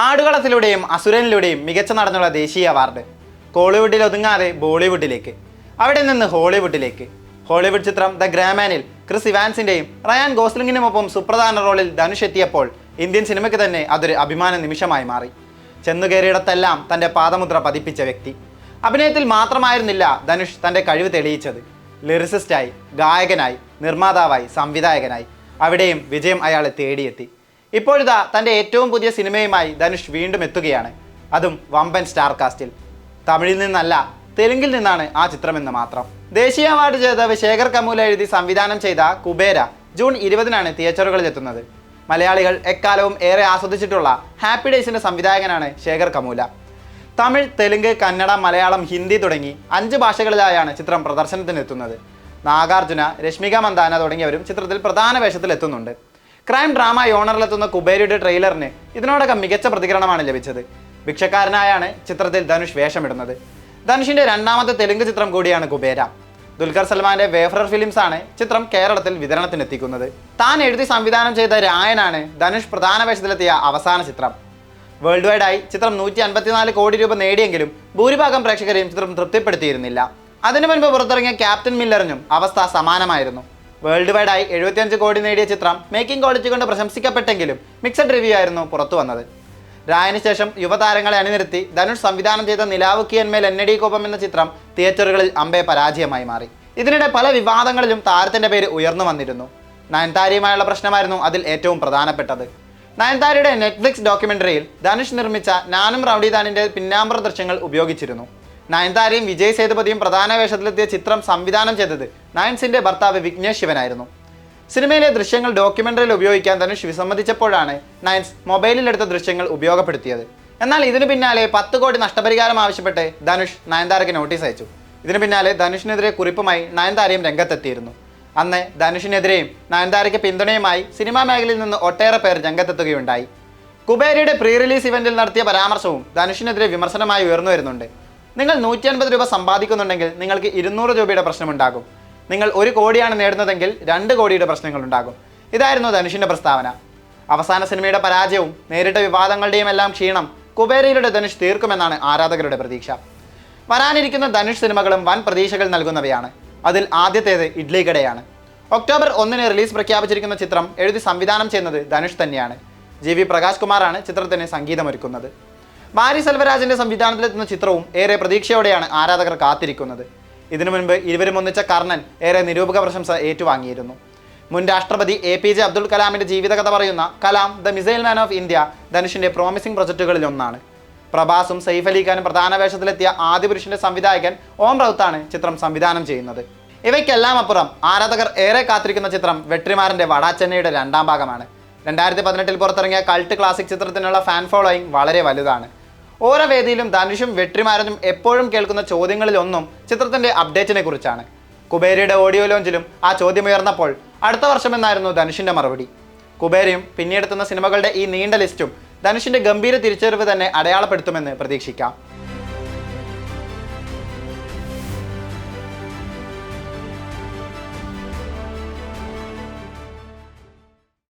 ആടുകളത്തിലൂടെയും അസുരനിലൂടെയും മികച്ച നടനുള്ള ദേശീയ അവാർഡ്. കോളിവുഡിൽ ഒതുങ്ങാതെ ബോളിവുഡിലേക്ക്, അവിടെ നിന്ന് ഹോളിവുഡിലേക്ക്. ഹോളിവുഡ് ചിത്രം ദ ഗ്രാമാനിൽ ക്രിസ് ഇവാൻസിന്റെയും റയാൻ ഗോസ്ലിംഗിനുമൊപ്പം സുപ്രധാന റോളിൽ ധനുഷ് എത്തിയപ്പോൾ ഇന്ത്യൻ സിനിമയ്ക്ക് തന്നെ അതൊരു അഭിമാന നിമിഷമായി മാറി. ചെന്നുകയറിയിടത്തെല്ലാം തൻ്റെ പാദമുദ്ര പതിപ്പിച്ച വ്യക്തി. അഭിനയത്തിൽ മാത്രമായിരുന്നില്ല ധനുഷ് തൻ്റെ കഴിവ് തെളിയിച്ചത്. ലിറിസിസ്റ്റായി, ഗായകനായി, നിർമ്മാതാവായി, സംവിധായകനായി അവിടെയും വിജയം അയാളെ തേടിയെത്തി. ഇപ്പോഴിതാ തൻ്റെ ഏറ്റവും പുതിയ സിനിമയുമായി ധനുഷ് വീണ്ടും എത്തുകയാണ്. അതും വമ്പൻ സ്റ്റാർ കാസ്റ്റിൽ. തമിഴിൽ നിന്നല്ല, തെലുങ്കിൽ നിന്നാണ് ആ ചിത്രമെന്ന് മാത്രം. ദേശീയ അവാർഡ് ജേതാവ് ശേഖർ കമൂല എഴുതി സംവിധാനം ചെയ്ത കുബേര ജൂൺ 20-നാണ് തിയേറ്ററുകളിൽ എത്തുന്നത്. മലയാളികൾ എക്കാലവും ഏറെ ആസ്വദിച്ചിട്ടുള്ള ഹാപ്പി ഡേയ്സിൻ്റെ സംവിധായകനാണ് ശേഖർ കമൂല. തമിഴ്, തെലുങ്ക്, കന്നഡ, മലയാളം, ഹിന്ദി തുടങ്ങി 5 ഭാഷകളിലായാണ് ചിത്രം പ്രദർശനത്തിനെത്തുന്നത്. നാഗാർജുന, രശ്മിക മന്ദാന തുടങ്ങിയവരും ചിത്രത്തിൽ പ്രധാന വേഷത്തിലെത്തുന്നുണ്ട്. ക്രൈം ഡ്രാമ യോണറിലെത്തുന്ന കുബേരയുടെ ട്രെയിലറിന് ഇതിനോടകം മികച്ച പ്രതികരണമാണ് ലഭിച്ചത്. ഭിക്ഷക്കാരനായാണ് ചിത്രത്തിൽ ധനുഷ് വേഷമിടുന്നത്. ധനുഷിന്റെ 2ാമത്തെ തെലുങ്ക് ചിത്രം കൂടിയാണ് കുബേര. ദുൽഖർ സൽമാന്റെ വേഫറർ ഫിലിംസ് ആണ് ചിത്രം കേരളത്തിൽ വിതരണത്തിനെത്തിക്കുന്നത്. താൻ എഴുതി സംവിധാനം ചെയ്ത രായനാണ് ധനുഷ് പ്രധാന വേഷത്തിലെത്തിയ അവസാന ചിത്രം. വേൾഡ് വൈഡായി ചിത്രം 154 കോടി രൂപ നേടിയെങ്കിലും ഭൂരിഭാഗം പ്രേക്ഷകരെയും ചിത്രം തൃപ്തിപ്പെടുത്തിയിരുന്നില്ല. അതിനു മുൻപ് പുറത്തിറങ്ങിയ ക്യാപ്റ്റൻ മില്ലറിനും അവസ്ഥ സമാനമായിരുന്നു. വേൾഡ് വൈഡായി 75 കോടി നേടിയ ചിത്രം മേക്കിംഗ് ക്വാളിറ്റി കൊണ്ട് പ്രശംസിക്കപ്പെട്ടെങ്കിലും മിക്സഡ് റിവ്യൂ ആയിരുന്നു പുറത്തു വന്നത്. രായന് ശേഷം യുവതാരങ്ങളെ അണിനിരത്തി ധനുഷ് സംവിധാനം ചെയ്ത നിലാവുക്കിയന്മേൽ എന്നടിക്കൊപ്പം എന്ന ചിത്രം തിയേറ്ററുകളിൽ അമ്പേ പരാജയമായി മാറി. ഇതിനിടെ പല വിവാദങ്ങളിലും താരത്തിന്റെ പേര് ഉയർന്നു വന്നിരുന്നു. നയൻതാരയുമായുള്ള പ്രശ്നമായിരുന്നു അതിൽ ഏറ്റവും പ്രധാനപ്പെട്ടത്. നയൻതാരയുടെ നെറ്റ്ഫ്ലിക്സ് ഡോക്യുമെന്ററിയിൽ ധനുഷ് നിർമ്മിച്ച നാനും റൗഡിദാനിന്റെ പിന്നാമ്പുറ ദൃശ്യങ്ങൾ ഉപയോഗിച്ചിരുന്നു. നയൻതാരയും വിജയ് സേതുപതിയും പ്രധാന വേഷത്തിലെത്തിയ ചിത്രം സംവിധാനം ചെയ്തത് നയൻസിന്റെ ഭർത്താവ് വിഘ്നേഷ് ശിവനായിരുന്നു. സിനിമയിലെ ദൃശ്യങ്ങൾ ഡോക്യുമെന്ററിയിൽ ഉപയോഗിക്കാൻ ധനുഷ് വിസമ്മതിച്ചപ്പോഴാണ് നയൻസ് മൊബൈലിലെടുത്ത ദൃശ്യങ്ങൾ ഉപയോഗപ്പെടുത്തിയത്. എന്നാൽ ഇതിനു പിന്നാലെ 10 കോടി നഷ്ടപരിഹാരം ആവശ്യപ്പെട്ട് ധനുഷ് നയൻതാരയ്ക്ക് നോട്ടീസ് അയച്ചു. ഇതിനു പിന്നാലെ ധനുഷിനെതിരെ കുറിപ്പുമായി നയൻതാരയും രംഗത്തെത്തിയിരുന്നു. അന്ന് ധനുഷിനെതിരെയും നയൻതാരയ്ക്ക് പിന്തുണയുമായി സിനിമാ മേഖലയിൽ നിന്ന് ഒട്ടേറെ പേർ രംഗത്തെത്തുകയുണ്ടായി. കുബേരയുടെ പ്രീ റിലീസ് ഇവന്റിൽ നടത്തിയ പരാമർശവും ധനുഷിനെതിരെ വിമർശനമായി ഉയർന്നു വരുന്നുണ്ട്. നിങ്ങൾ 150 രൂപ സമ്പാദിക്കുന്നുണ്ടെങ്കിൽ നിങ്ങൾക്ക് 200 രൂപയുടെ പ്രശ്നമുണ്ടാകും. നിങ്ങൾ 1 കോടിയാണ് നേടുന്നതെങ്കിൽ 2 കോടിയുടെ പ്രശ്നങ്ങളുണ്ടാകും. ഇതായിരുന്നു ധനുഷിന്റെ പ്രസ്താവന. അവസാന സിനിമയുടെ പരാജയവും നേരിട്ട വിവാദങ്ങളുടെയും എല്ലാം ക്ഷീണം കുബേരയിലൂടെ ധനുഷ് തീർക്കുമെന്നാണ് ആരാധകരുടെ പ്രതീക്ഷ. വരാനിരിക്കുന്ന ധനുഷ് സിനിമകളും വൻ പ്രതീക്ഷകൾ നൽകുന്നവയാണ്. അതിൽ ആദ്യത്തേത് ഇഡ്ലി കടയാണ്. ഒക്ടോബർ 1-ന് റിലീസ് പ്രഖ്യാപിച്ചിരിക്കുന്ന ചിത്രം എഴുതി സംവിധാനം ചെയ്യുന്നത് ധനുഷ് തന്നെയാണ്. GV പ്രകാശ് കുമാറാണ് ചിത്രത്തിന് സംഗീതമൊരുക്കുന്നത്. മാരി സെൽവരാജിന്റെ സംവിധാനത്തിലെത്തുന്ന ചിത്രവും ഏറെ പ്രതീക്ഷയോടെയാണ് ആരാധകർ കാത്തിരിക്കുന്നത്. ഇതിനു മുൻപ് ഇരുവരും ഒന്നിച്ച കർണൻ ഏറെ നിരൂപക പ്രശംസ ഏറ്റുവാങ്ങിയിരുന്നു. മുൻ രാഷ്ട്രപതി APJ അബ്ദുൽ കലാമിന്റെ ജീവിതകഥ പറയുന്ന Kalam the missile man of India ധനുഷിന്റെ പ്രോമിസിംഗ് പ്രൊജക്റ്റുകളിൽ ഒന്നാണ്. പ്രഭാസും സൈഫ് അലി ഖാനും പ്രധാന വേഷത്തിലെത്തിയ ആദിപുരുഷന്റെ സംവിധായകൻ ഓം റൌത്താണ് ചിത്രം സംവിധാനം ചെയ്യുന്നത്. ഇവയ്ക്കെല്ലാം അപ്പുറം ആരാധകർ ഏറെ കാത്തിരിക്കുന്ന ചിത്രം വെട്രിമാറിന്റെ വടാച്ചെന്നൈയുടെ 2ാം ഭാഗമാണ്. 2018-ൽ പുറത്തിറങ്ങിയ കൾട്ട് ക്ലാസിക് ചിത്രത്തിനുള്ള ഫാൻ ഫോളോയിങ് വളരെ വലുതാണ്. ഓരോ വേദിയിലും ധനുഷും വെട്രിമാരനും എപ്പോഴും കേൾക്കുന്ന ചോദ്യങ്ങളിലൊന്നും ചിത്രത്തിന്റെ അപ്ഡേറ്റിനെ കുറിച്ചാണ്. കുബേരയുടെ ഓഡിയോ ലോഞ്ചിലും ആ ചോദ്യമുയർന്നപ്പോൾ അടുത്ത വർഷമെന്നായിരുന്നു ധനുഷിന്റെ മറുപടി. കുബേരയും പിന്നീടെത്തുന്ന സിനിമകളുടെ ഈ നീണ്ട ലിസ്റ്റും ധനുഷിന്റെ ഗംഭീര തിരിച്ചുവരവ് തന്നെ അടയാളപ്പെടുത്തുമെന്ന് പ്രതീക്ഷിക്കാം.